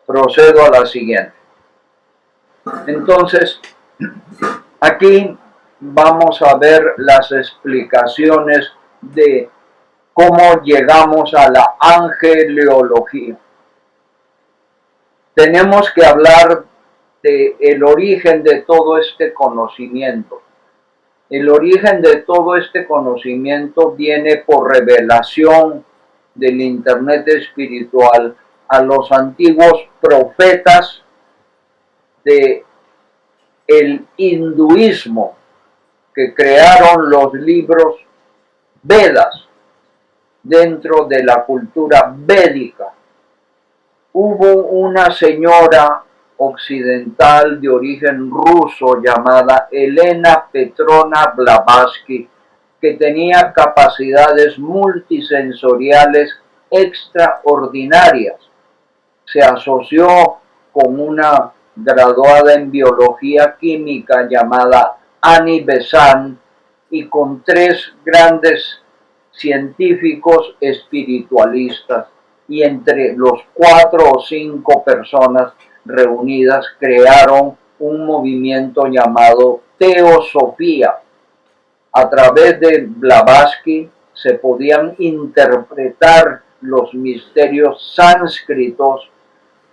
Procedo a la siguiente. Entonces, aquí vamos a ver las explicaciones de cómo llegamos a la angeleología. Tenemos que hablar del origen de todo este conocimiento. El origen de todo este conocimiento viene por revelación del Internet espiritual a los antiguos profetas de el hinduismo que crearon los libros Vedas dentro de la cultura védica. Hubo una señora occidental de origen ruso llamada Elena Petrovna Blavatsky que tenía capacidades multisensoriales extraordinarias. Se asoció con una graduada en biología química llamada Annie Besant y con 3 grandes científicos espiritualistas, y entre los 4 o 5 personas reunidas crearon un movimiento llamado Teosofía. A través de Blavatsky se podían interpretar los misterios sánscritos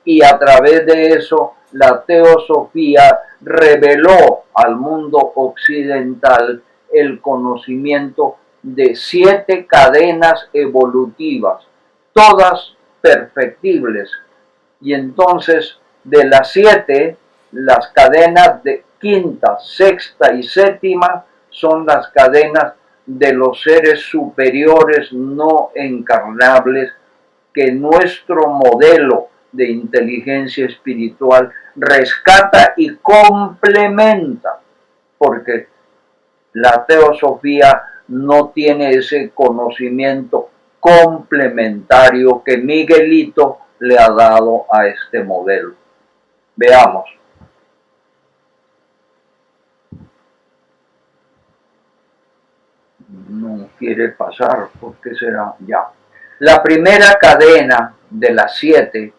y a través de eso la teosofía reveló al mundo occidental el conocimiento de 7 cadenas evolutivas, todas perfectibles. Y entonces de las 7, las cadenas de quinta, sexta y séptima son las cadenas de los seres superiores no encarnables que nuestro modelo de inteligencia espiritual rescata y complementa, porque la teosofía no tiene ese conocimiento complementario que Miguelito le ha dado a este modelo. Veamos. No quiere pasar, ¿por qué será? Ya. La primera cadena de las 7,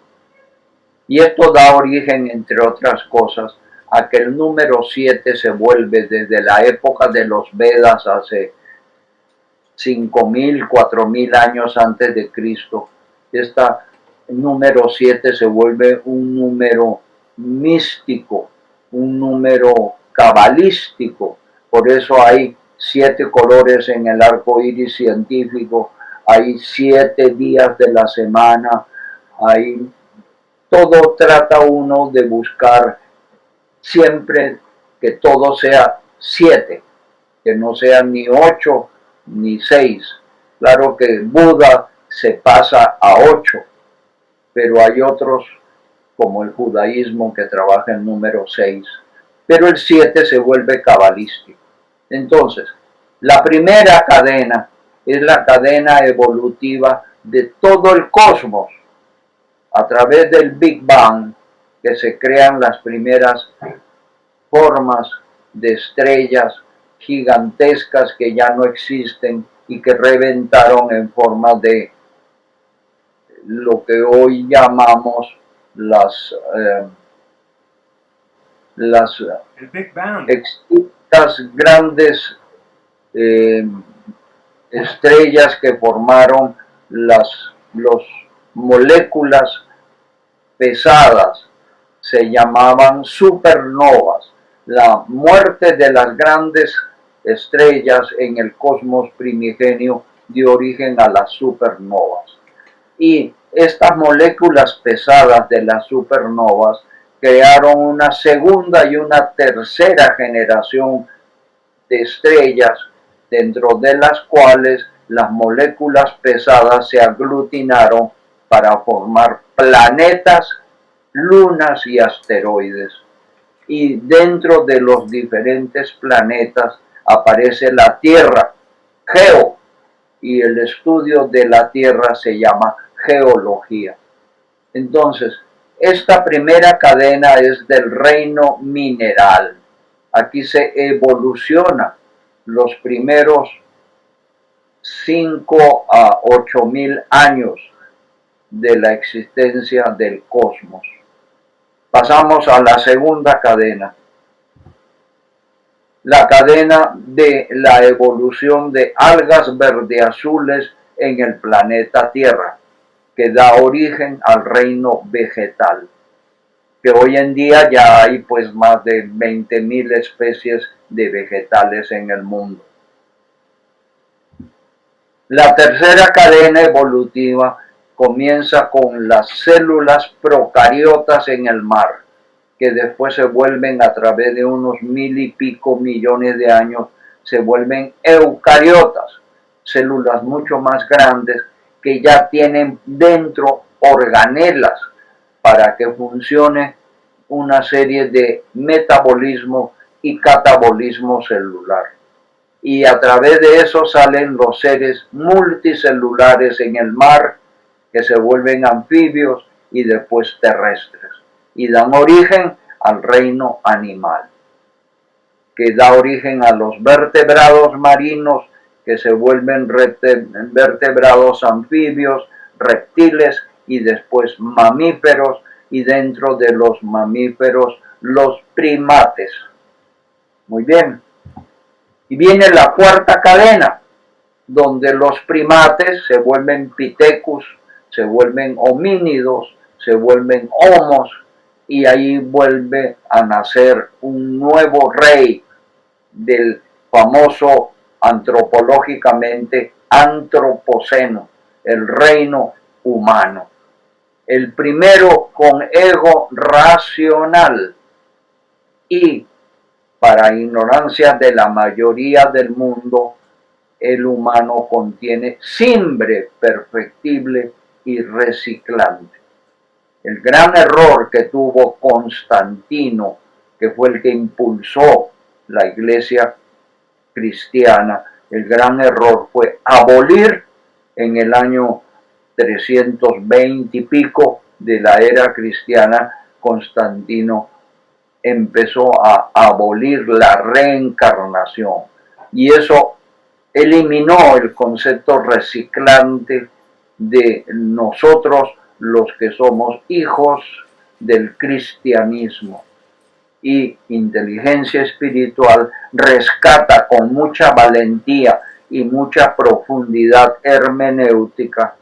y esto da origen, entre otras cosas, a que el número 7 se vuelve desde la época de los Vedas, hace 5.000, 4.000 años antes de Cristo. Este número 7 se vuelve un número místico, un número cabalístico. Por eso hay 7 colores en el arco iris científico, hay 7 días de la semana, hay todo. Trata uno de buscar siempre que todo sea 7, que no sea ni 8 ni 6. Claro que Buda se pasa a 8, pero hay otros como el judaísmo que trabaja el número 6, pero el 7 se vuelve cabalístico. Entonces, la primera cadena es la cadena evolutiva de todo el cosmos. A través del Big Bang, que se crean las primeras formas de estrellas gigantescas que ya no existen y que reventaron en forma de lo que hoy llamamos las extintas grandes estrellas que formaron las moléculas pesadas, se llamaban supernovas. La muerte de las grandes estrellas en el cosmos primigenio dio origen a las supernovas. Y estas moléculas pesadas de las supernovas crearon una segunda y una tercera generación de estrellas, dentro de las cuales las moléculas pesadas se aglutinaron para formar planetas, lunas y asteroides. Y dentro de los diferentes planetas aparece la Tierra, Geo, y el estudio de la Tierra se llama geología. Entonces, esta primera cadena es del reino mineral. Aquí se evoluciona los primeros 5 a 8.000 años de la existencia del cosmos. Pasamos a la segunda cadena. La cadena de la evolución de algas verdeazules en el planeta Tierra, que da origen al reino vegetal, que hoy en día ya hay pues más de 20.000 especies de vegetales en el mundo. La tercera cadena evolutiva comienza con las células procariotas en el mar, que después se vuelven a través de unos 1.000 y pico millones de años, se vuelven eucariotas, células mucho más grandes que ya tienen dentro organelas para que funcione una serie de metabolismo y catabolismo celular. Y a través de eso salen los seres multicelulares en el mar, que se vuelven anfibios y después terrestres, y dan origen al reino animal, que da origen a los vertebrados marinos, que se vuelven vertebrados anfibios, reptiles y después mamíferos, y dentro de los mamíferos los primates. Muy bien. Y viene la cuarta cadena, donde los primates se vuelven pitecus, se vuelven homínidos, se vuelven homos, y ahí vuelve a nacer un nuevo rey del famoso antropológicamente antropoceno, el reino humano. El primero con ego racional y, para ignorancia de la mayoría del mundo, el humano contiene simbre perfectible y reciclante. El gran error que tuvo Constantino, que fue el que impulsó la iglesia cristiana, el gran error fue abolir en el año 320 y pico de la era cristiana. Constantino empezó a abolir la reencarnación, y eso eliminó el concepto reciclante de nosotros, los que somos hijos del cristianismo. Y Inteligencia Espiritual rescata con mucha valentía y mucha profundidad hermenéutica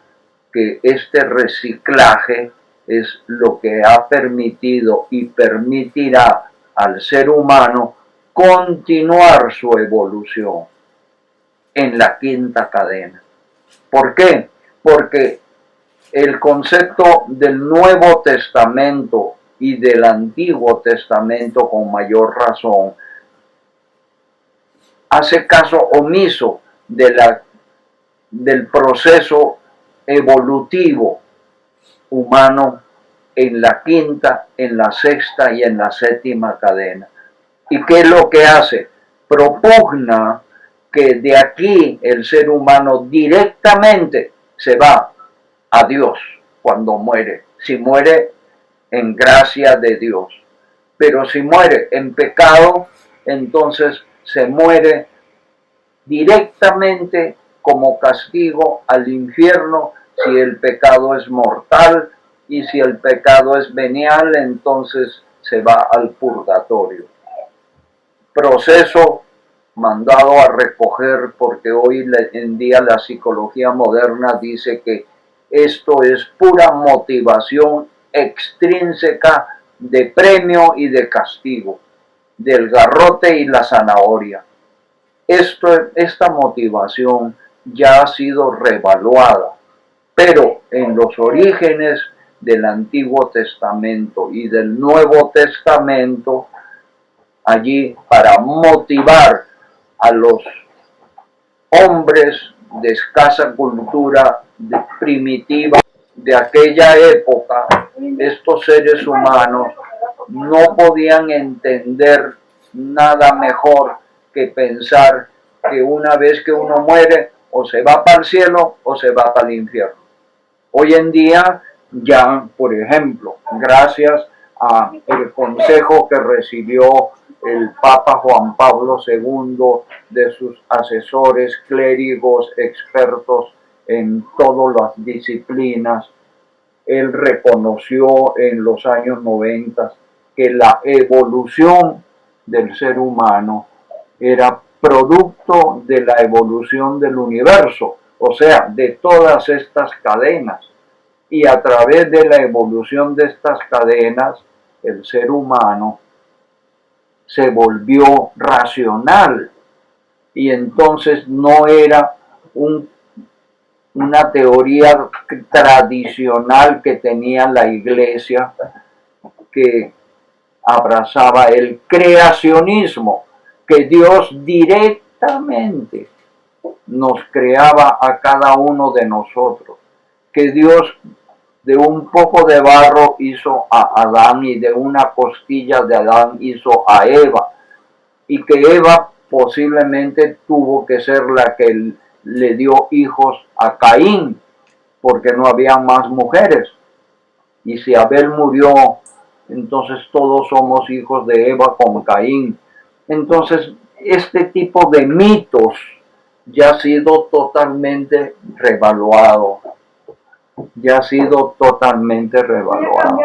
que este reciclaje es lo que ha permitido y permitirá al ser humano continuar su evolución en la quinta cadena. ¿Por qué? Porque el concepto del Nuevo Testamento y del Antiguo Testamento, con mayor razón, hace caso omiso del proceso evolutivo humano en la quinta, en la sexta y en la séptima cadena. ¿Y qué es lo que hace? Propugna que de aquí el ser humano directamente se va a Dios cuando muere, si muere en gracia de Dios. Pero si muere en pecado, entonces se muere directamente como castigo al infierno si el pecado es mortal, y si el pecado es venial, entonces se va al purgatorio. Proceso mandado a recoger, porque hoy en día la psicología moderna dice que esto es pura motivación extrínseca de premio y de castigo, del garrote y la zanahoria. Esta motivación ya ha sido revaluada, pero en los orígenes del Antiguo Testamento y del Nuevo Testamento, allí para motivar a los hombres de escasa cultura primitiva de aquella época, estos seres humanos no podían entender nada mejor que pensar que una vez que uno muere, o se va para el cielo o se va para el infierno. Hoy en día ya, por ejemplo, gracias al consejo que recibió el Papa Juan Pablo II de sus asesores, clérigos, expertos en todas las disciplinas, él reconoció en los años 90 que la evolución del ser humano era producto de la evolución del universo, o sea, de todas estas cadenas. Y a través de la evolución de estas cadenas, el ser humano se volvió racional y entonces no era una teoría tradicional que tenía la iglesia que abrazaba el creacionismo, que Dios directamente nos creaba a cada uno de nosotros, que Dios de un poco de barro hizo a Adán y de una costilla de Adán hizo a Eva, y que Eva posiblemente tuvo que ser la que le dio hijos a Caín, porque no había más mujeres. Y si Abel murió, entonces todos somos hijos de Eva con Caín. Entonces, este tipo de mitos ya ha sido totalmente revaluado. Ya ha sido totalmente revaluado.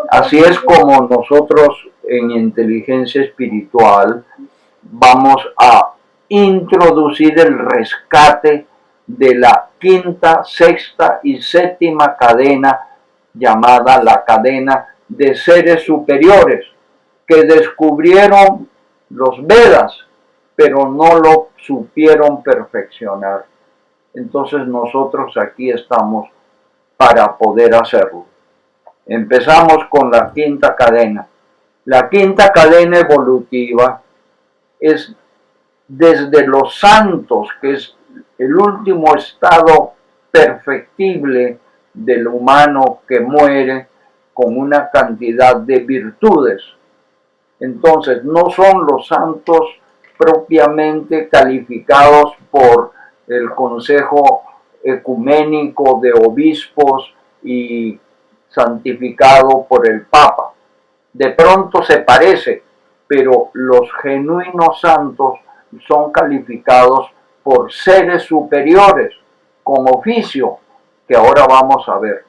Así es como nosotros en inteligencia espiritual vamos a introducir el rescate de la quinta, sexta y séptima cadena, llamada la cadena de seres superiores, que descubrieron los Vedas, pero no lo supieron perfeccionar. Entonces nosotros aquí estamos para poder hacerlo. Empezamos con la quinta cadena. La quinta cadena evolutiva es desde los santos, que es el último estado perfectible del humano que muere con una cantidad de virtudes. Entonces, no son los santos propiamente calificados por el Consejo Ecuménico de Obispos y santificado por el Papa. De pronto se parece, pero los genuinos santos son calificados por seres superiores con oficio, que ahora vamos a ver.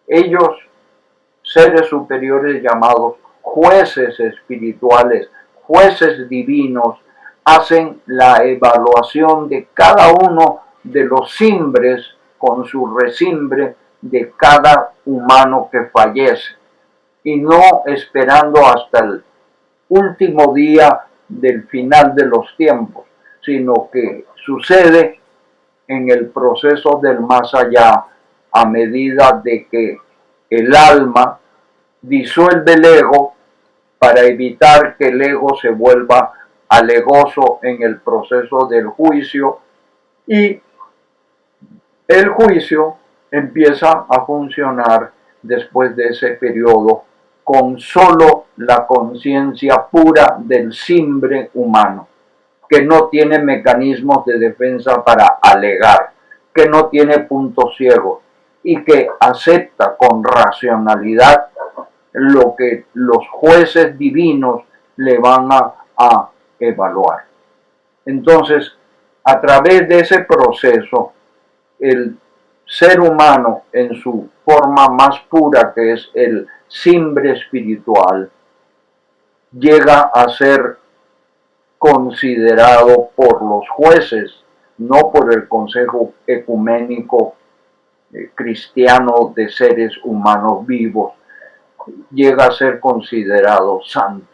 Ellos, seres superiores llamados jueces espirituales, jueces divinos, hacen la evaluación de cada uno de los cimbres con su resimbre de cada humano que fallece, y no esperando hasta el último día del final de los tiempos, sino que sucede en el proceso del más allá, a medida de que el alma disuelve el ego para evitar que el ego se vuelva alegoso en el proceso del juicio, y el juicio empieza a funcionar después de ese periodo con solo la conciencia pura del simbre humano, que no tiene mecanismos de defensa para alegar, que no tiene puntos ciegos y que acepta con racionalidad lo que los jueces divinos le van a evaluar. Entonces, a través de ese proceso, el ser humano en su forma más pura, que es el simbre espiritual, llega a ser considerado por los jueces, no por el Consejo Ecuménico Cristiano de Seres Humanos Vivos, llega a ser considerado santo.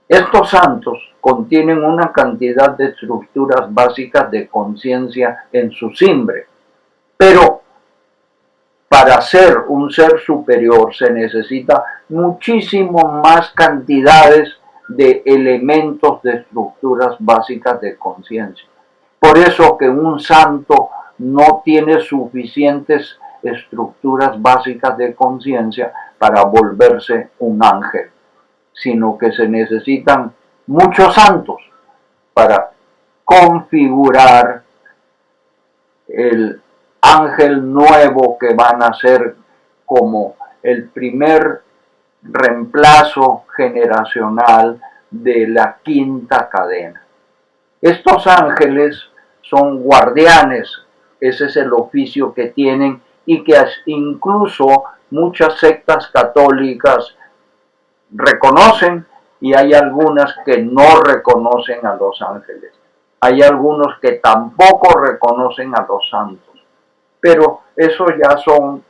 Estos santos contienen una cantidad de estructuras básicas de conciencia en su simbre, pero para ser un ser superior se necesita muchísimo más cantidades de elementos de estructuras básicas de conciencia. Por eso que un santo no tiene suficientes estructuras básicas de conciencia para volverse un ángel, sino que se necesitan muchos santos para configurar el ángel nuevo que van a ser como el primer reemplazo generacional de la quinta cadena. Estos ángeles son guardianes, ese es el oficio que tienen, y que incluso muchas sectas católicas reconocen y hay algunas que no reconocen a los ángeles. Hay algunos que tampoco reconocen a los santos. Pero eso ya son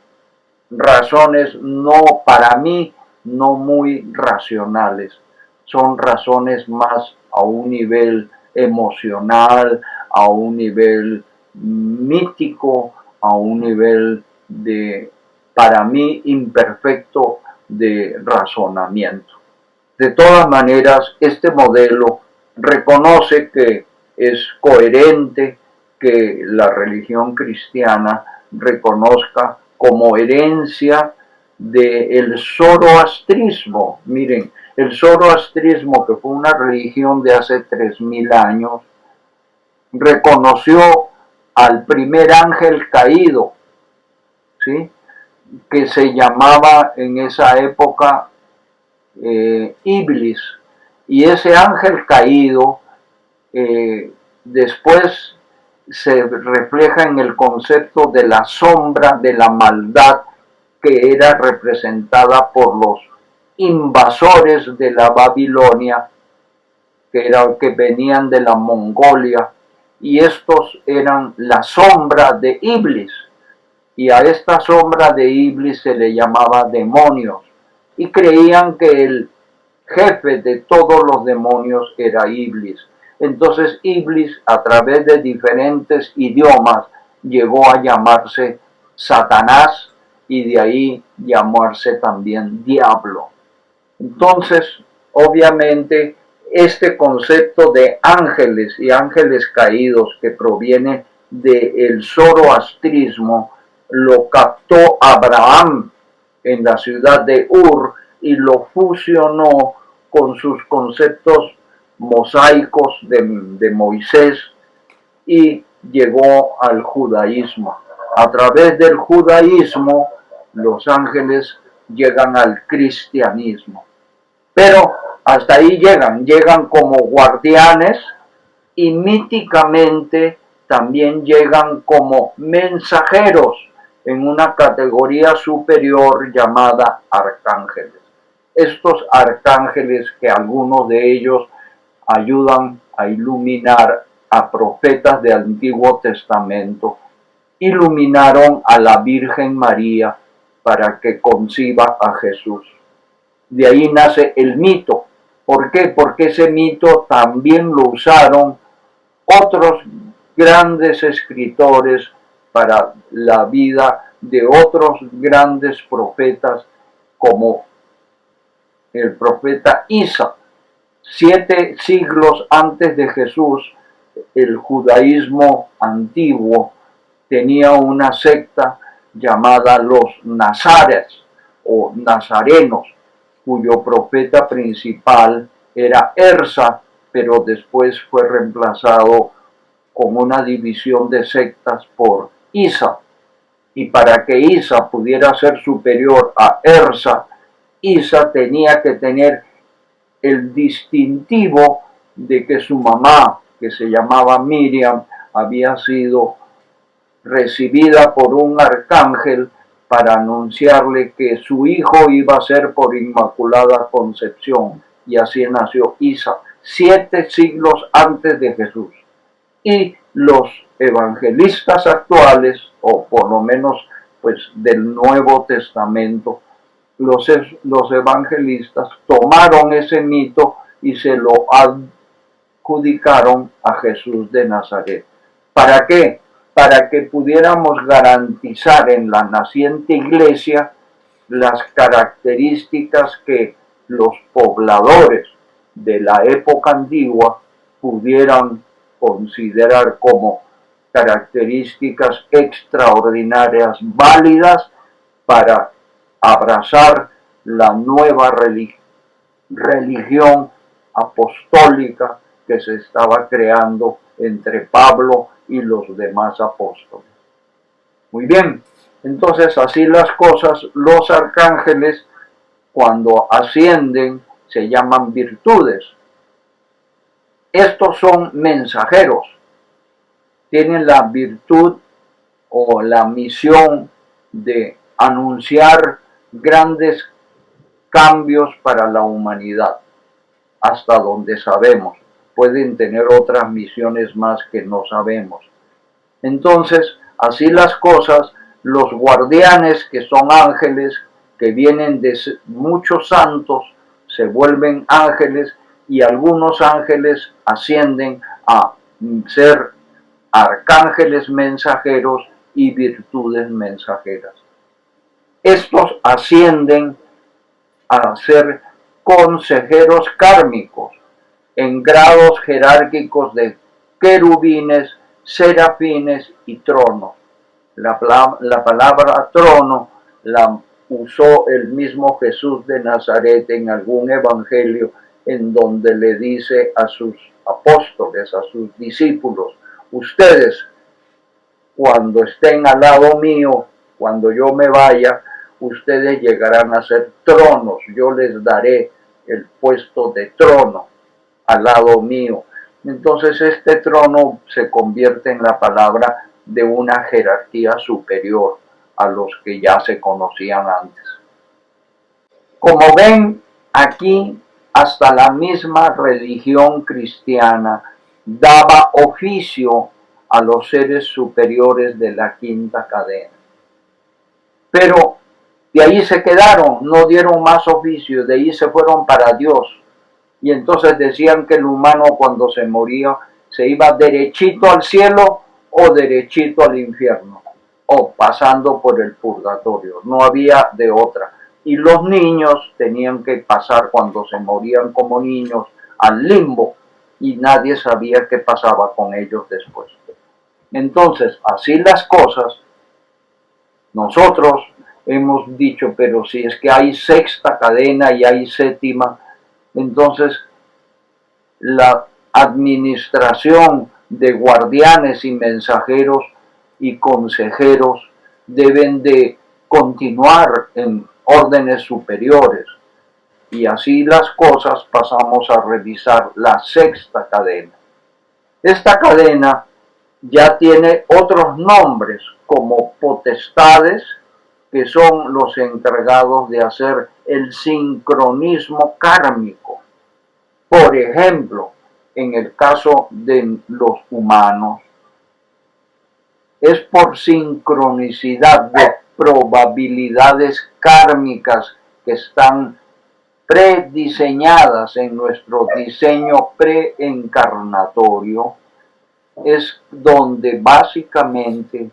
razones no, para mí, no muy racionales. Son razones más a un nivel emocional, a un nivel mítico, a un nivel de, para mí, imperfecto de razonamiento. De todas maneras, este modelo reconoce que es coherente que la religión cristiana reconozca como herencia del zoroastrismo. Miren, el zoroastrismo, que fue una religión de hace 3000 años, reconoció al primer ángel caído, ¿sí?, que se llamaba en esa época Iblis, y ese ángel caído después se refleja en el concepto de la sombra de la maldad que era representada por los invasores de la Babilonia, que venían de la Mongolia, y estos eran la sombra de Iblis, y a esta sombra de Iblis se le llamaba demonios, y creían que el jefe de todos los demonios era Iblis. Entonces Iblis, a través de diferentes idiomas, llegó a llamarse Satanás, y de ahí llamarse también diablo. Entonces, obviamente, este concepto de ángeles y ángeles caídos, que proviene del zoroastrismo, lo captó Abraham en la ciudad de Ur y lo fusionó con sus conceptos mosaicos de Moisés, y llegó al judaísmo. A través del judaísmo, los ángeles llegan al cristianismo. Pero hasta ahí llegan como guardianes, y míticamente también llegan como mensajeros en una categoría superior llamada arcángeles. Estos arcángeles, que algunos de ellos ayudan a iluminar a profetas del Antiguo Testamento, iluminaron a la Virgen María para que conciba a Jesús. De ahí nace el mito. ¿Por qué? Porque ese mito también lo usaron otros grandes escritores para la vida de otros grandes profetas, como el profeta Isa. 7 siglos antes de Jesús, el judaísmo antiguo tenía una secta llamada los nazares o nazarenos, cuyo profeta principal era Ersa, pero después fue reemplazado con una división de sectas por Isa. Y para que Isa pudiera ser superior a Ersa, Isa tenía que tener el distintivo de que su mamá, que se llamaba Miriam, había sido recibida por un arcángel para anunciarle que su hijo iba a ser por inmaculada concepción, y así nació Isa, 7 siglos antes de Jesús. Y los evangelistas actuales, o por lo menos pues del Nuevo Testamento, los evangelistas tomaron ese mito y se lo adjudicaron a Jesús de Nazaret. ¿Para qué? Para que pudiéramos garantizar en la naciente iglesia las características que los pobladores de la época antigua pudieran considerar como características extraordinarias, válidas para abrazar la nueva religión apostólica que se estaba creando entre Pablo y los demás apóstoles. Muy bien, entonces así las cosas, los arcángeles cuando ascienden se llaman virtudes. Estos son mensajeros, tienen la virtud o la misión de anunciar grandes cambios para la humanidad, hasta donde sabemos. Pueden tener otras misiones más que no sabemos. Entonces, así las cosas, los guardianes, que son ángeles, que vienen de muchos santos, se vuelven ángeles, y algunos ángeles ascienden a ser arcángeles mensajeros y virtudes mensajeras. Estos ascienden a ser consejeros kármicos en grados jerárquicos de querubines, serafines y tronos. La palabra trono la usó el mismo Jesús de Nazaret en algún evangelio, en donde le dice a sus apóstoles, a sus discípulos: ustedes, cuando estén al lado mío, cuando yo me vaya, ustedes llegarán a ser tronos. Yo les daré el puesto de trono al lado mío. Entonces este trono se convierte en la palabra de una jerarquía superior a los que ya se conocían antes. Como ven, aquí hasta la misma religión cristiana daba oficio a los seres superiores de la quinta cadena. Pero de ahí se quedaron, no dieron más oficio, de ahí se fueron para Dios. Y entonces decían que el humano, cuando se moría, se iba derechito al cielo o derechito al infierno, o pasando por el purgatorio. No había de otra. Y los niños tenían que pasar, cuando se morían como niños, al limbo, y nadie sabía qué pasaba con ellos después. Entonces, así las cosas, nosotros hemos dicho, pero si es que hay sexta cadena y hay séptima, entonces la administración de guardianes y mensajeros y consejeros deben de continuar en órdenes superiores. Y así las cosas, pasamos a revisar la sexta cadena. Esta cadena ya tiene otros nombres, como potestades, que son los encargados de hacer el sincronismo kármico. Por ejemplo, en el caso de los humanos, es por sincronicidad de probabilidades kármicas que están prediseñadas en nuestro diseño preencarnatorio, es donde básicamente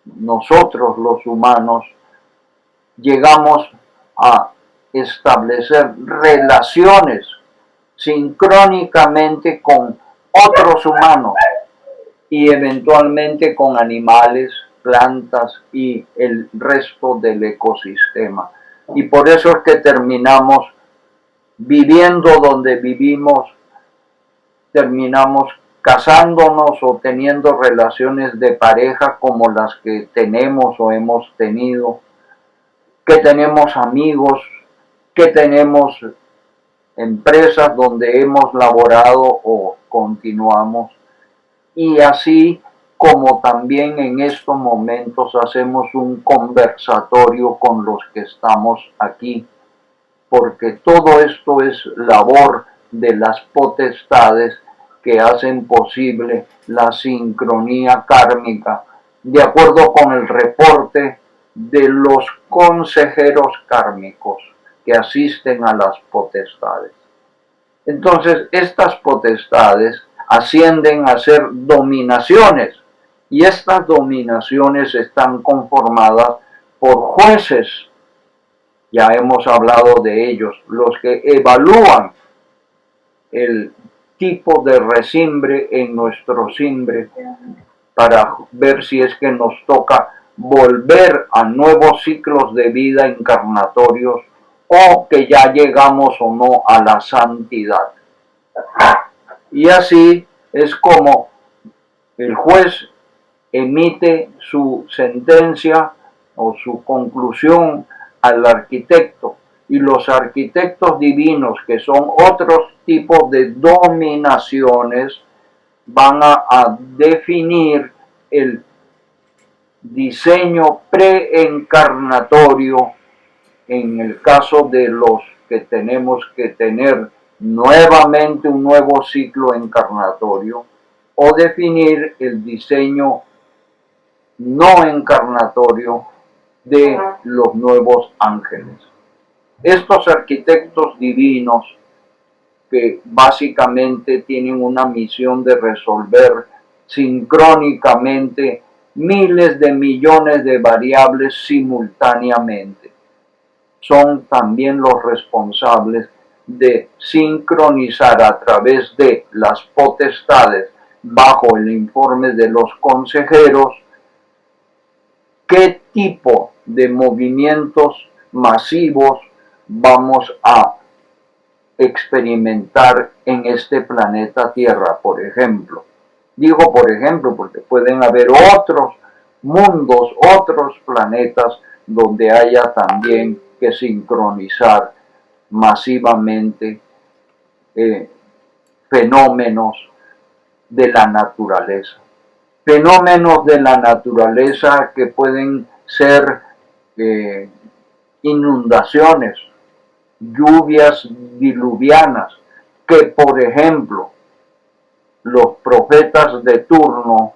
nosotros los humanos llegamos a establecer relaciones sincrónicamente con otros humanos y eventualmente con animales, plantas y el resto del ecosistema. Y por eso es que terminamos viviendo donde vivimos, terminamos casándonos o teniendo relaciones de pareja como las que tenemos o hemos tenido, que tenemos amigos, que tenemos empresas donde hemos laborado o continuamos, y así como también en estos momentos hacemos un conversatorio con los que estamos aquí, porque todo esto es labor de las potestades que hacen posible la sincronía kármica, de acuerdo con el reporte de los consejeros kármicos que asisten a las potestades. Entonces, estas potestades ascienden a ser dominaciones, y estas dominaciones están conformadas por jueces. Ya hemos hablado de ellos, los que evalúan el tipo de resimbre en nuestro simbre para ver si es que nos toca volver a nuevos ciclos de vida encarnatorios, o que ya llegamos o no a la santidad. Y así es como el juez emite su sentencia o su conclusión al arquitecto, y los arquitectos divinos, que son otros tipos de dominaciones, van a definir el diseño preencarnatorio en el caso de los que tenemos que tener nuevamente un nuevo ciclo encarnatorio, o definir el diseño no encarnatorio de los nuevos ángeles. Estos arquitectos divinos, que básicamente tienen una misión de resolver sincrónicamente miles de millones de variables simultáneamente, son también los responsables de sincronizar a través de las potestades, bajo el informe de los consejeros, qué tipo de movimientos masivos vamos a experimentar en este planeta Tierra, por ejemplo. Digo por ejemplo porque pueden haber otros mundos, otros planetas donde haya también que sincronizar masivamente fenómenos de la naturaleza. Fenómenos de la naturaleza que pueden ser inundaciones, lluvias diluvianas, que por ejemplo los profetas de turno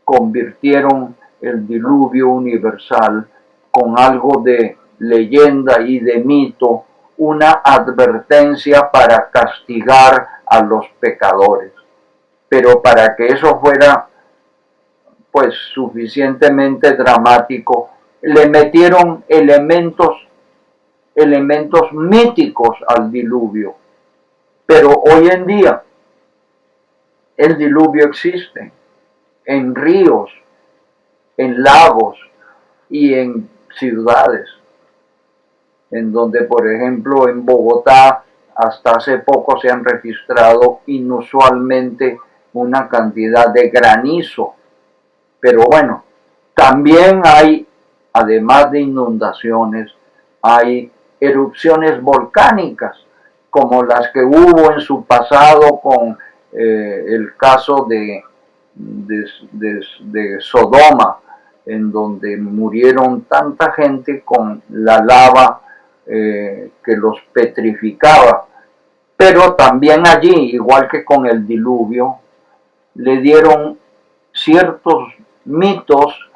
convirtieron el diluvio universal con algo de leyenda y de mito, una advertencia para castigar a los pecadores. Pero para que eso fuera pues suficientemente dramático, le metieron elementos míticos al diluvio. Pero hoy en día el diluvio existe en ríos, en lagos y en ciudades, en donde por ejemplo en Bogotá hasta hace poco se han registrado inusualmente una cantidad de granizo. Pero bueno, también hay, además de inundaciones, hay erupciones volcánicas, como las que hubo en su pasado con el caso de Sodoma, en donde murieron tanta gente con la lava que los petrificaba. Pero también allí, igual que con el diluvio, le dieron ciertos mitos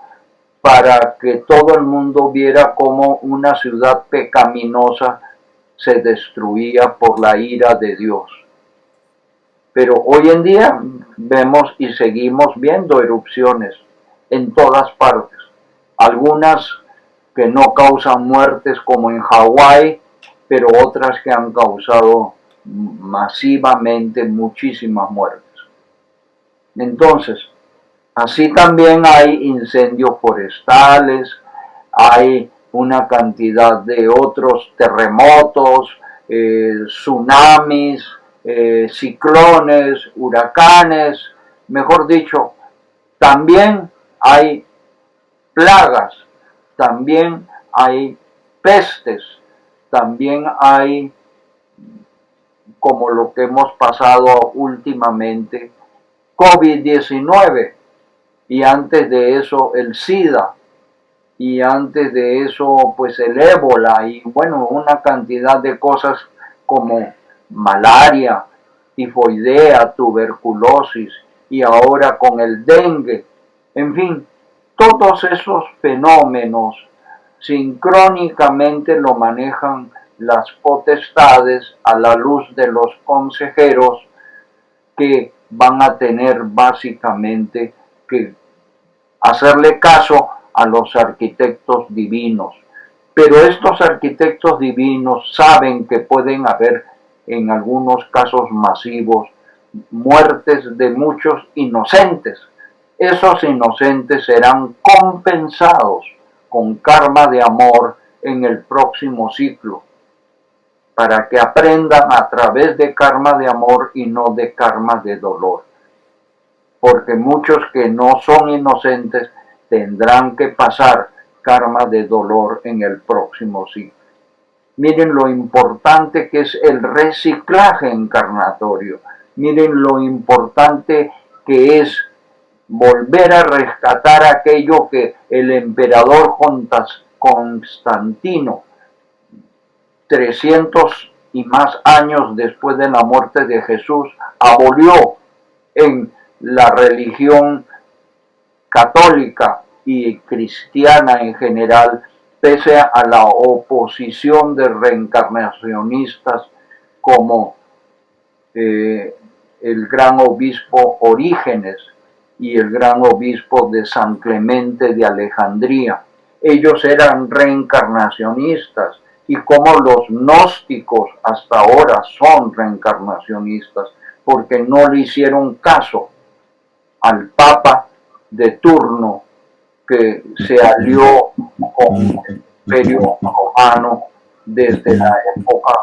para que todo el mundo viera cómo una ciudad pecaminosa se destruía por la ira de Dios. Pero hoy en día vemos y seguimos viendo erupciones en todas partes. Algunas que no causan muertes como en Hawái, pero otras que han causado masivamente muchísimas muertes. Entonces, así también hay incendios forestales, hay una cantidad de otros terremotos, tsunamis, ciclones, huracanes, mejor dicho, también hay plagas, también hay pestes, también hay, como lo que hemos pasado últimamente, COVID-19, y antes de eso el SIDA, y antes de eso pues el ébola, y bueno, una cantidad de cosas como malaria, tifoidea, tuberculosis, y ahora con el dengue. En fin, todos esos fenómenos sincrónicamente lo manejan las potestades a la luz de los consejeros, que van a tener básicamente que hacerle caso a los arquitectos divinos. Pero estos arquitectos divinos saben que pueden haber, en algunos casos masivos, muertes de muchos inocentes. Esos inocentes serán compensados con karma de amor en el próximo ciclo, para que aprendan a través de karma de amor y no de karma de dolor. Porque muchos que no son inocentes tendrán que pasar karma de dolor en el próximo ciclo. Miren lo importante que es el reciclaje encarnatorio. Miren lo importante que es volver a rescatar aquello que el emperador Constantino 300 y más años después de la muerte de Jesús, abolió en la religión católica y cristiana en general, pese a la oposición de reencarnacionistas como el gran obispo Orígenes y el gran obispo de San Clemente de Alejandría. Ellos eran reencarnacionistas, y como los gnósticos hasta ahora son reencarnacionistas, porque no le hicieron caso al Papa de turno que se alió con el Imperio Romano desde la época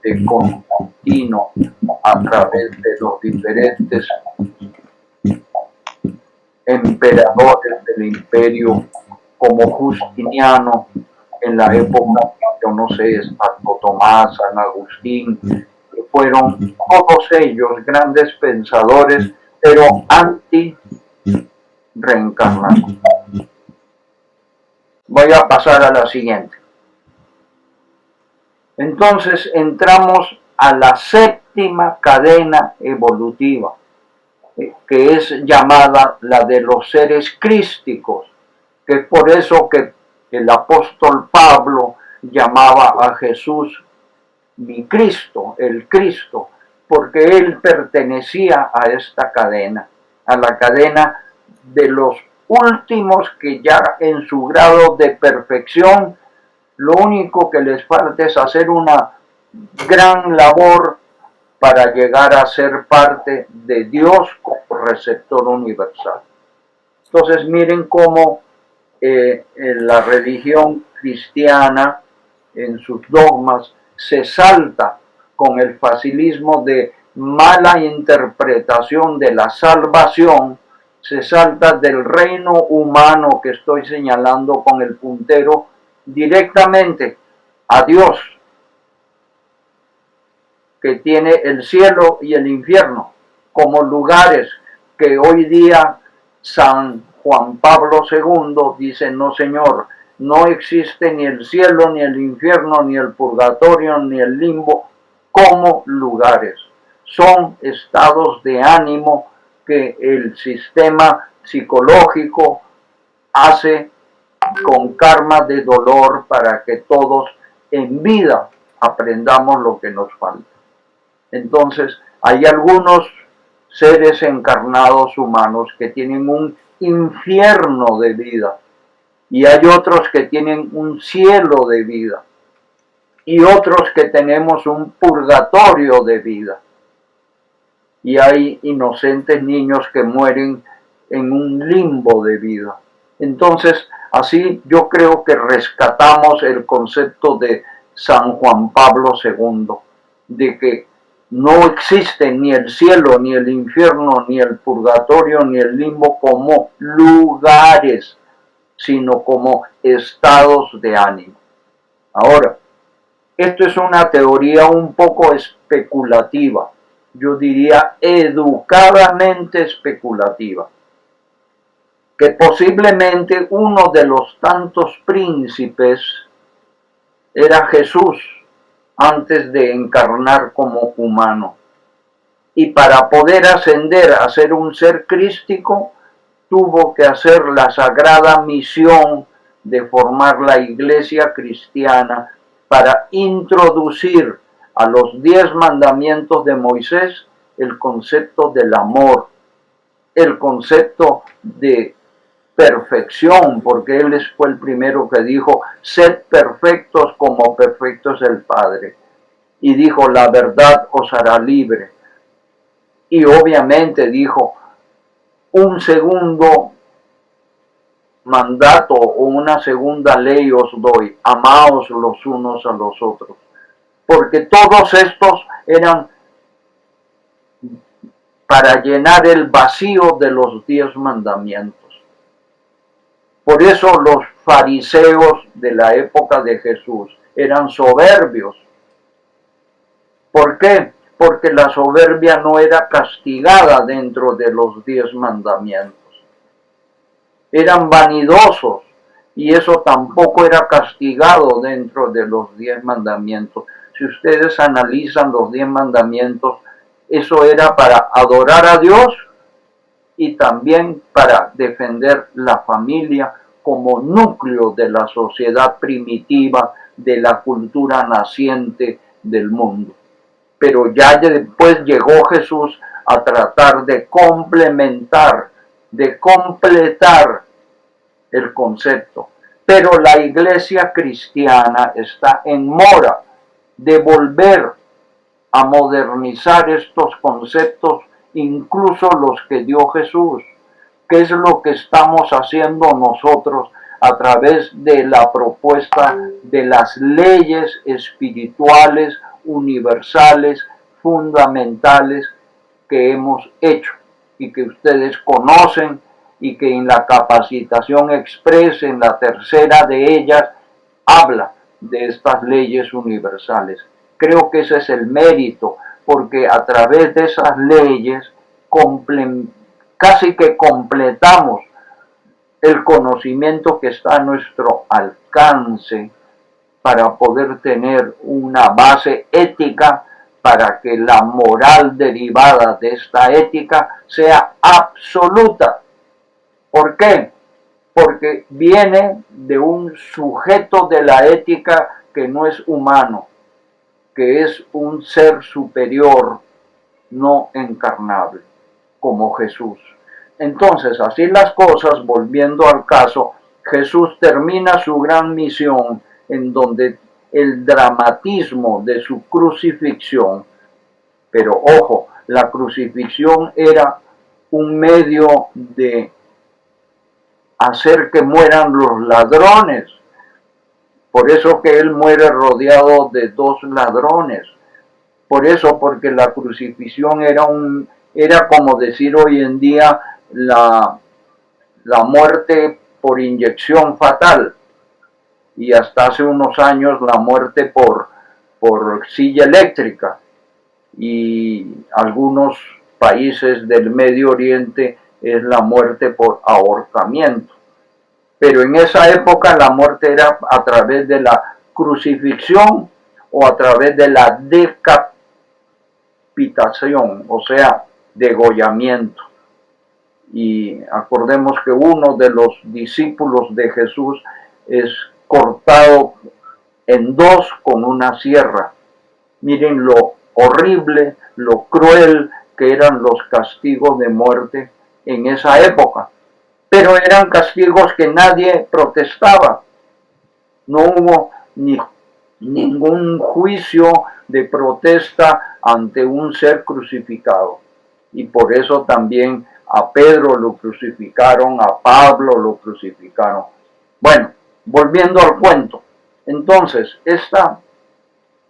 de Constantino a través de los diferentes emperadores del imperio, como Justiniano en la época, yo no sé, Santo Tomás, San Agustín, que fueron todos ellos grandes pensadores, pero anti-reencarnación. Voy a pasar a la siguiente. Entonces entramos a la séptima cadena evolutiva, que es llamada la de los seres crísticos, que es por eso que el apóstol Pablo llamaba a Jesús mi Cristo, el Cristo, porque él pertenecía a esta cadena, a la cadena de los últimos que ya en su grado de perfección, lo único que les falta es hacer una gran labor para llegar a ser parte de Dios como receptor universal. Entonces miren cómo la religión cristiana en sus dogmas se salta con el facilismo de mala interpretación de la salvación, se salta del reino humano que estoy señalando con el puntero directamente a Dios, que tiene el cielo y el infierno como lugares que hoy día San Juan Pablo II dice: no, señor, no existe ni el cielo, ni el infierno, ni el purgatorio, ni el limbo como lugares. Son estados de ánimo que el sistema psicológico hace con karma de dolor para que todos en vida aprendamos lo que nos falta. Entonces, hay algunos seres encarnados humanos que tienen un infierno de vida, y hay otros que tienen un cielo de vida, y otros que tenemos un purgatorio de vida, y hay inocentes niños que mueren en un limbo de vida. Entonces, así yo creo que rescatamos el concepto de San Juan Pablo II, de que no existe ni el cielo, ni el infierno, ni el purgatorio, ni el limbo como lugares, sino como estados de ánimo. Ahora, esto es una teoría un poco especulativa, yo diría educadamente especulativa, que posiblemente uno de los tantos príncipes era Jesús antes de encarnar como humano, y para poder ascender a ser un ser crístico tuvo que hacer la sagrada misión de formar la iglesia cristiana para introducir a los 10 mandamientos de Moisés el concepto del amor, el concepto de perfección, porque él fue el primero que dijo: sed perfectos como perfecto es el Padre, y dijo: la verdad os hará libre. Y obviamente dijo: un segundo mandato o una segunda ley os doy: amaos los unos a los otros, porque todos estos eran para llenar el vacío de los 10 mandamientos. Por eso los fariseos de la época de Jesús eran soberbios. ¿Por qué? Porque la soberbia no era castigada dentro de los 10 mandamientos. Eran vanidosos, y eso tampoco era castigado dentro de los 10 mandamientos. Si ustedes analizan los 10 mandamientos, eso era para adorar a Dios y también para defender la familia como núcleo de la sociedad primitiva, de la cultura naciente del mundo. Pero ya después llegó Jesús a tratar de complementar, de completar el concepto. Pero la iglesia cristiana está en mora de volver a modernizar estos conceptos, incluso los que dio Jesús. ¿Qué es lo que estamos haciendo nosotros a través de la propuesta de las leyes espirituales, universales, fundamentales que hemos hecho y que ustedes conocen y que en la capacitación express, en la tercera de ellas, habla de estas leyes universales? Creo que ese es el mérito, porque a través de esas leyes casi que completamos el conocimiento que está a nuestro alcance para poder tener una base ética, para que la moral derivada de esta ética sea absoluta. ¿Por qué? Porque viene de un sujeto de la ética que no es humano, que es un ser superior, no encarnable, como Jesús. Entonces, así las cosas, volviendo al caso, Jesús termina su gran misión en donde el dramatismo de su crucifixión, pero ojo, la crucifixión era un medio de hacer que mueran los ladrones. Por eso que él muere rodeado de 2 ladrones. Por eso, porque la crucifixión era como decir hoy en día la muerte por inyección fatal, y hasta hace unos años la muerte por silla eléctrica, y algunos países del Medio Oriente es la muerte por ahorcamiento. Pero en esa época la muerte era a través de la crucifixión o a través de la decapitación, o sea, degollamiento. Y acordemos que uno de los discípulos de Jesús es cortado en 2 con una sierra. Miren lo horrible, lo cruel que eran los castigos de muerte en esa época. Pero eran castigos que nadie protestaba. No hubo ningún juicio de protesta ante un ser crucificado. Y por eso también a Pedro lo crucificaron, a Pablo lo crucificaron. Bueno, volviendo al cuento. Entonces, esta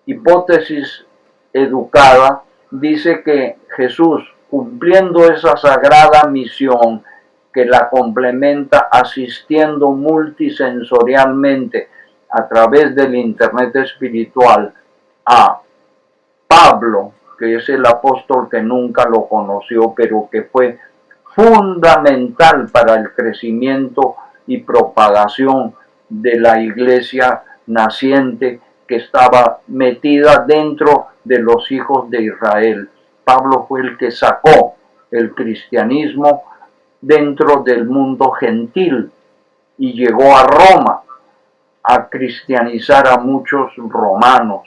hipótesis educada dice que Jesús, cumpliendo esa sagrada misión que la complementa asistiendo multisensorialmente a través del Internet espiritual a Pablo, que es el apóstol que nunca lo conoció, pero que fue fundamental para el crecimiento y propagación de la iglesia naciente que estaba metida dentro de los hijos de Israel. Pablo fue el que sacó el cristianismo dentro del mundo gentil y llegó a Roma a cristianizar a muchos romanos.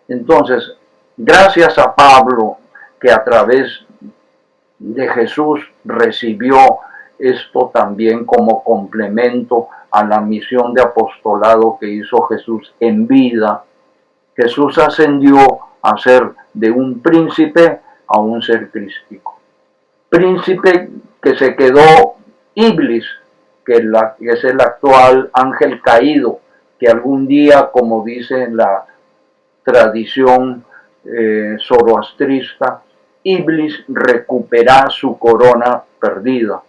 Entonces, gracias a Pablo, que a través de Jesús recibió esto también como complemento a la misión de apostolado que hizo Jesús en vida, Jesús ascendió a ser de un príncipe a un ser crístico. Príncipe que se quedó Iblis, que es el actual ángel caído, que algún día, como dice la tradición zoroastrista, Iblis recuperará su corona perdida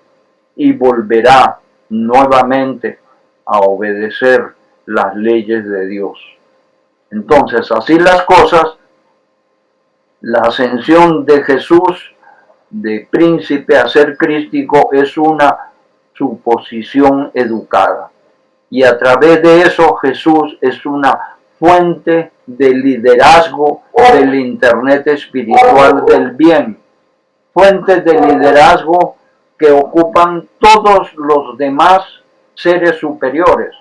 y volverá nuevamente a obedecer las leyes de Dios. Entonces, así las cosas, la ascensión de Jesús de príncipe a ser crístico es una suposición educada. Y a través de eso Jesús es una fuente de liderazgo del Internet espiritual del bien. Fuentes de liderazgo que ocupan todos los demás seres superiores,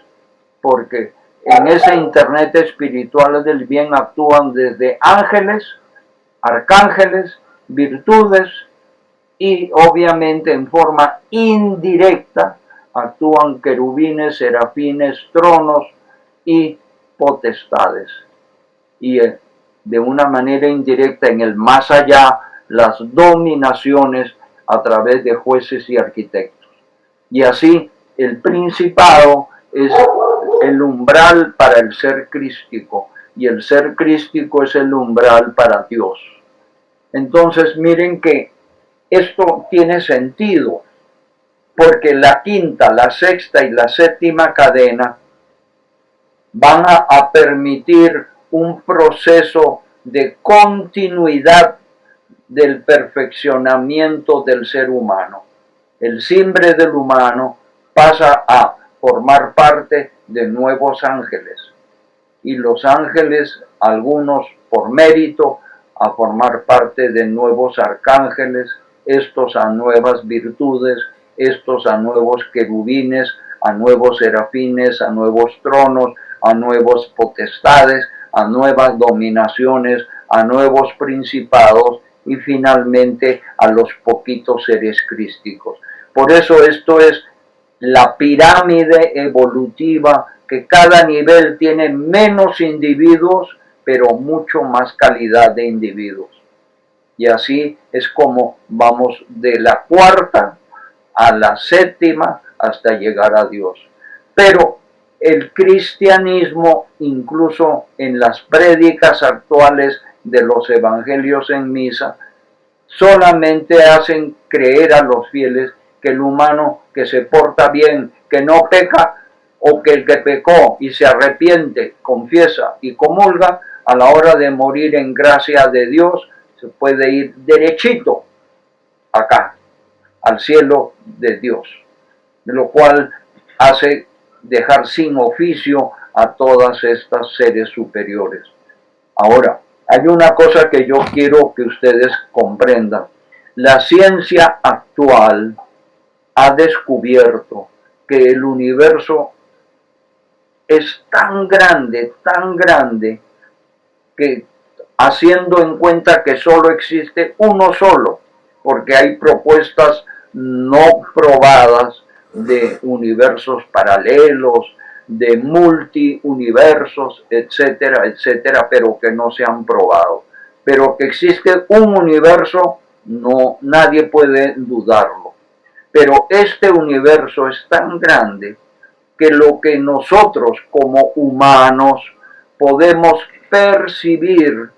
porque en ese Internet espiritual del bien actúan desde ángeles, arcángeles, virtudes y obviamente en forma indirecta actúan querubines, serafines, tronos y potestades. Y de una manera indirecta en el más allá, las dominaciones a través de jueces y arquitectos. Y así el principado es el umbral para el ser crístico y el ser crístico es el umbral para Dios. Entonces miren que esto tiene sentido porque la quinta, la sexta y la séptima cadena van a permitir un proceso de continuidad del perfeccionamiento del ser humano. El simbre del humano pasa a formar parte de nuevos ángeles y los ángeles, algunos por mérito, a formar parte de nuevos arcángeles, estos a nuevas virtudes, estos a nuevos querubines, a nuevos serafines, a nuevos tronos, a nuevas potestades, a nuevas dominaciones, a nuevos principados y finalmente a los poquitos seres crísticos. Por eso esto es la pirámide evolutiva, que cada nivel tiene menos individuos, pero mucho más calidad de individuos. Y así es como vamos de la cuarta a la séptima hasta llegar a Dios. Pero el cristianismo, incluso en las prédicas actuales de los evangelios en misa, solamente hacen creer a los fieles que el humano que se porta bien, que no peca, o que el que pecó y se arrepiente, confiesa y comulga, a la hora de morir en gracia de Dios, se puede ir derechito acá, al cielo de Dios, de lo cual hace dejar sin oficio a todas estas seres superiores. Ahora, hay una cosa que yo quiero que ustedes comprendan. La ciencia actual ha descubierto que el universo es tan grande, que haciendo en cuenta que solo existe uno solo, porque hay propuestas no probadas de universos paralelos, de multiuniversos, etcétera, etcétera, pero que no se han probado. Pero que existe un universo, no, nadie puede dudarlo. Pero este universo es tan grande que lo que nosotros como humanos podemos percibir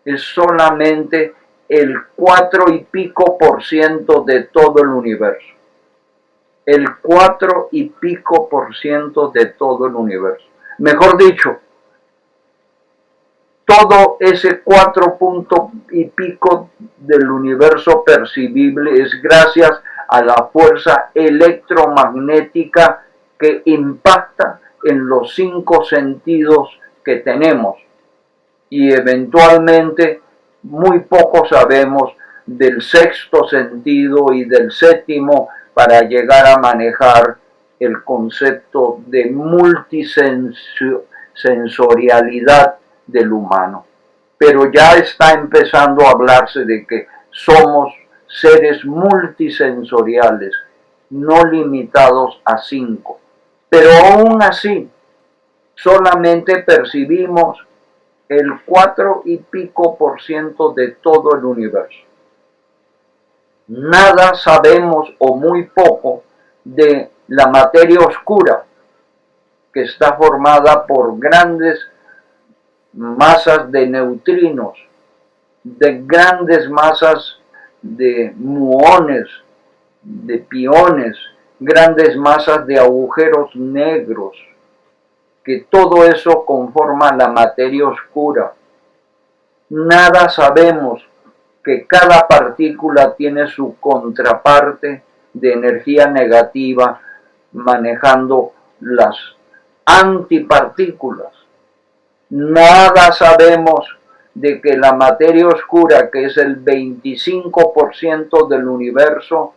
es solamente el 4 y pico % de todo el universo. El 4 y pico % de todo el universo. Mejor dicho, todo ese 4 punto y pico del universo percibible es gracias a la fuerza electromagnética que impacta en los 5 sentidos que tenemos. Y eventualmente muy poco sabemos del sexto sentido y del séptimo para llegar a manejar el concepto de multisensorialidad del humano. Pero ya está empezando a hablarse de que somos seres multisensoriales, no limitados a 5. Pero aún así, solamente percibimos el 4 y pico % de todo el universo. Nada sabemos o muy poco de la materia oscura, que está formada por grandes masas de neutrinos, de grandes masas de muones, de piones, grandes masas de agujeros negros, que todo eso conforma la materia oscura. Nada sabemos que cada partícula tiene su contraparte de energía negativa, manejando las antipartículas. Nada sabemos de que la materia oscura, que es el 25% del universo,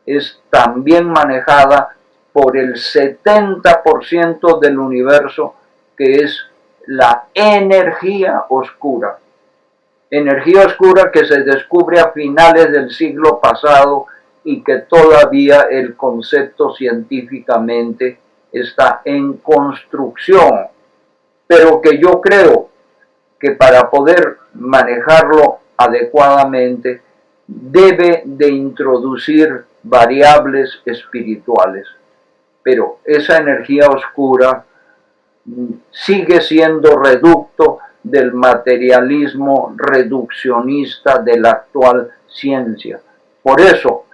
es también manejada por el 70% del universo, que es la energía oscura. Energía oscura que se descubre a finales del siglo pasado y que todavía el concepto científicamente está en construcción, pero que yo creo que para poder manejarlo adecuadamente debe de introducir variables espirituales. Pero esa energía oscura sigue siendo reducto del materialismo reduccionista de la actual ciencia. Por eso,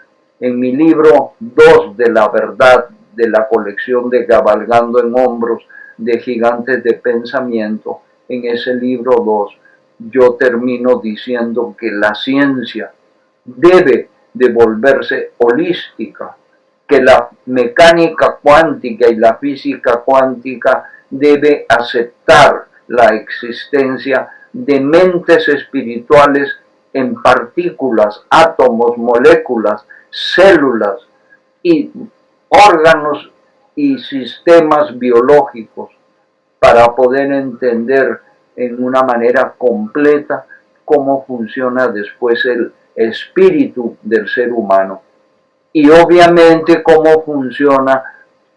en mi libro 2 de la verdad, de la colección de Cabalgando en Hombros de Gigantes de Pensamiento, en ese libro 2, yo termino diciendo que la ciencia debe de volverse holística, que la mecánica cuántica y la física cuántica debe aceptar la existencia de mentes espirituales en partículas, átomos, moléculas, células y órganos y sistemas biológicos para poder entender en una manera completa cómo funciona después el espíritu del ser humano y obviamente cómo funciona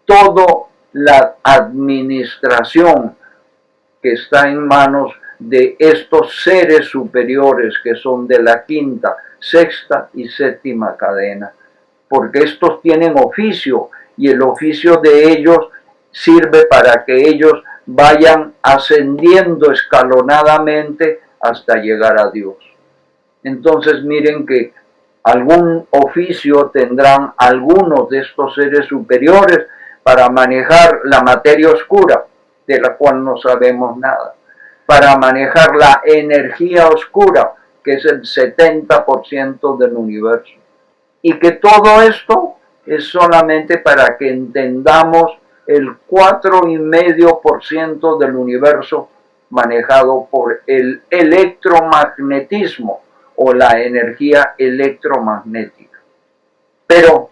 toda la administración que está en manos de estos seres superiores que son de la quinta, sexta y séptima cadena, porque estos tienen oficio y el oficio de ellos sirve para que ellos vayan ascendiendo escalonadamente hasta llegar a Dios. Entonces miren que algún oficio tendrán algunos de estos seres superiores para manejar la materia oscura, de la cual no sabemos nada, para manejar la energía oscura, que es el 70% del universo. Y que todo esto es solamente para que entendamos el 4,5% del universo manejado por el electromagnetismo o la energía electromagnética. Pero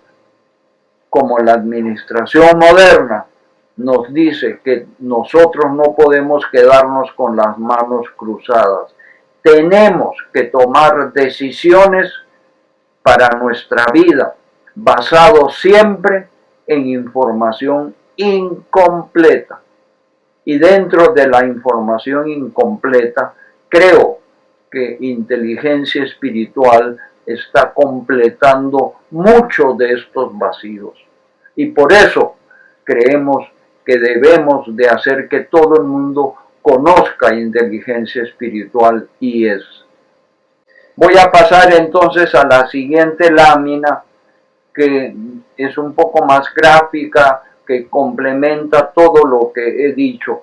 como la administración moderna nos dice que nosotros no podemos quedarnos con las manos cruzadas, tenemos que tomar decisiones para nuestra vida, basado siempre en información incompleta. Y dentro de la información incompleta, creo que inteligencia espiritual está completando muchos de estos vacíos. Y por eso creemos que debemos de hacer que todo el mundo conozca inteligencia espiritual y es. Voy a pasar entonces a la siguiente lámina, que es un poco más gráfica, que complementa todo lo que he dicho.